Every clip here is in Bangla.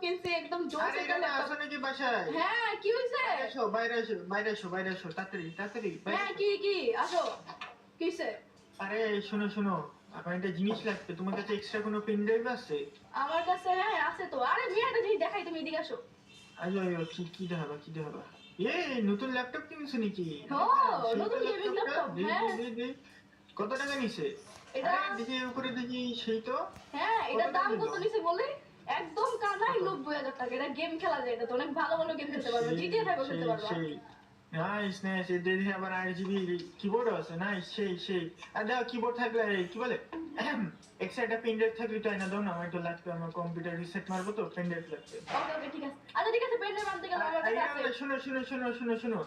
কিনছি একদম জোস আরে একটা এটা ল্যাপটপ। আসো নাকি বাসায়? হ্যাঁ কি হইছে? বাইরে এসো তাড়াতাড়ি তাড়াতাড়ি বাইরে হ্যাঁ এসো। কি আসো। কি হইছে? আরে শোনো আমার একটা জিনিস লাগবে, তোমার কাছে এক্সট্রা কোনো পেন ড্রাইভ আছে? আমার কাছে হ্যাঁ আছে তো। আরে মেয়ে একটা জিনিস দেখাই, তুমি এদিকে আসো। আয়ো কি দেখাবা? এ নতুন ল্যাপটপ কিনছো নাকি? ও সেই তো নতুন গেমিং ল্যাপটপটা ল্যাপটপ, দে হ্যাঁ। দে দে দে। কত টাকা নিছে? এটা আরে দেখি উপরে দেখি, সেই তো। হ্যাঁ কত এটার টাকা দাম নিল? কত নিছে বলে? একদম কানাই কত? 90,000 টাকা। এটা গেম খেলা যায়, এটা তো অনেক ভালো ভালো গেম খেলতে পারবে, জিটিএ থাকবে খেলতে পারবা। সেই নাইস দেখি আবার আরজিবি কিবোর্ড আছে, নাইস সেই। আর দেখো কিবোর্ড থাকলে কি বলে এক্সট্রা একটা পেন ড্রাইভ থাকলে তো না, দাও না, আমার তো লাগবে, আমার কম্পিউটার রিসেট মারবো তো পেন ড্রাইভ লাগবে। ওকে ঠিক আছে। আচ্ছা ঠিক আছে, পেন ড্রাইভ আনতে গেলে আমার কাছে আছে। শোনো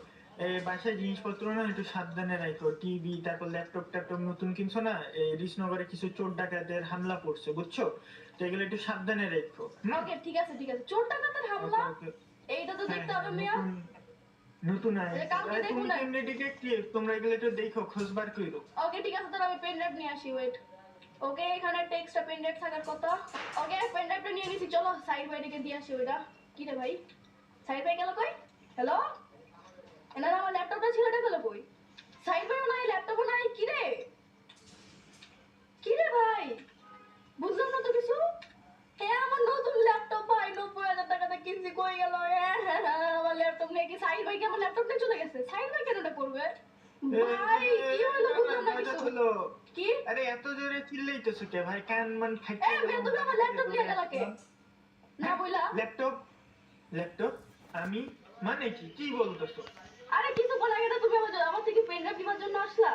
এই বাসায় জিনিসপত্র না একটু সাবধানে রাখো, টিভি তারপর ল্যাপটপ ট্যাপটপ নতুন কিনছো না, এই রিসনগরে কিছু চোর ডাকাতের হামলা পড়ছে বুঝছো, তো এগুলো একটু সাবধানে রাখো। ওকে ঠিক আছে চোর ডাকাতের হামলা? ওকে এইটা তো হ্যাঁ দেখতে হবে মিয়া। নতুন এই কালকে আরে দেখুন তুমি না। কেমনে ডিটেকটিভ, তোমরা এগুলো একটু দেখো, খোঁজবার কইরো। ওকে ঠিক আছে, তাহলে আমি পেন ড্রাইভ নিয়ে আসি, ওয়েট। ওকে এখানে একটা এক্সট্রা পেন ড্রাইভ থাকার কথা। ওকে পেন ড্রাইভটা নিয়ে নিছি, চলো সাইড বাইরে দিয়ে আসি ওইটা। কি রে ভাই, সাইড বাই গেল কই? হ্যালো, এনার আমার ল্যাপটপটা ছিল, এটা গেল কই? সাইড বাইও নাই, ল্যাপটপও নাই, কি রে ভাই, বুঝলাম না তো কিছু। হ্যাঁ আমার নতুন ল্যাপটপ ভাই, 90,000 টাকাতে কিনছি, কই গেল? আমার ল্যাপটপ নিয়ে কি সাইড ভাই কি আমার ল্যাপটপ নিয়ে চলে গেছে? সাইড ভাই কেন এটা করবে ভাই? কি হলো বুঝলাম না কিছু। কি আরে এত জোরে চিল্লাইতেছো কে ভাই, কান মান এ ফাইটে গেল। মেয়ে, তুমি আমার ল্যাপটপ নিয়ে গেলা কে? না বইলা। ল্যাপটপ আমি মানে কি বলতেছো? আরে কিছু বলা আগে তুমি আমার থেকে পেন ড্রাইভ নেওয়ার জন্য আসলা?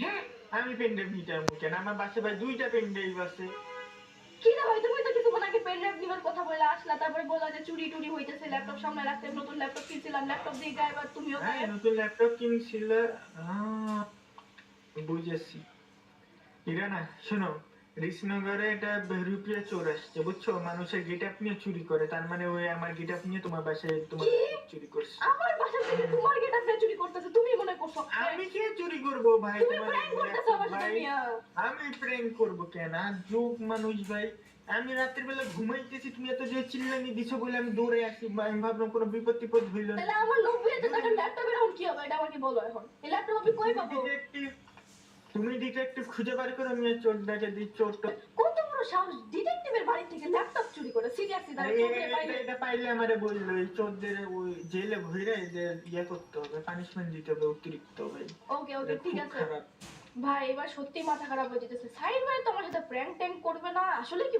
হ্যাঁ আমি পেন ড্রাইভ নিতে আসবো কেন, আমার বাসায় ভাই দুইটা পেন ড্রাইভ আছে। কি রে ভাই, তুমি তো কিছু বলা আগে পেন ড্রাইভ নেওয়ার কথা বলে আসলা, তারপরে বললা যে চুরি টুরি হইতেছে, ল্যাপটপ সামনে রাখতে, নতুন ল্যাপটপ কিনছিলাম, ল্যাপটপ দিয়ে গায়ে, এবার তুমিও হ্যাঁ গায়ে। নতুন ল্যাপটপ কিনছিল। বুঝেছি। ইরানা শোনো, রিসনগরে একটা রুপিয়া চোর আসছে বুঝছো, মানুষের গেট আপ নিয়ে চুরি করে, তার মানে ওই আমার গেট আপ নিয়ে তোমার বাসায় তোমার কি? চুরি করছে। আমার বাসা থেকে তোমার গেট আপনি চুরি করতেছে, তুমি মনে করছো? আমি কি চুরি করবো ভাই তুমি তোমার প্র্যাঙ্ক করতেছো আমার সাথে ভাই? মিয়া। আমি প্রেম করবো কেন, আর যোগ মানুষ ভাই। আমি রাত্রির বেলা ঘুমাইতেছি, তুমি এত যে চিল্লানি দিছো বলে আমি দৌড়ে আসি, আমি ভাবলাম কোনো বিপদ টিপদ হইল না। তাহলে আমার 90,000 টাকার ল্যাপটপের এখন কি হবে, এটা আমাকে বলো এখন। এই ল্যাপটপ আমি কই পাবো? তুমি ডিটেকটিভ খুঁজে বার করো, আমি চোর ডাকে দিই চোর। কত বড় সাহস ডিটেকটিভের বাড়ি থেকে ল্যাপটপ চুরি করে? সিরিয়াসলি তারা চোরে পাইলে? এটা পাইলে আমারে বললো, এই চোরদের ওই জেলে ভইরা এদের ইয়ে করতে হবে, পানিশমেন্ট দিতে হবে অতিরিক্ত ভাই। ওকে এটা ঠিক খুব আছে খারাপ। ভাই, এবার সত্যি মাথা খারাপ হয়ে যেতেছে। সাইড ভাই তো আমার সাথে প্র্যাঙ্ক ট্যাঙ্ক করবে না, আসলে কি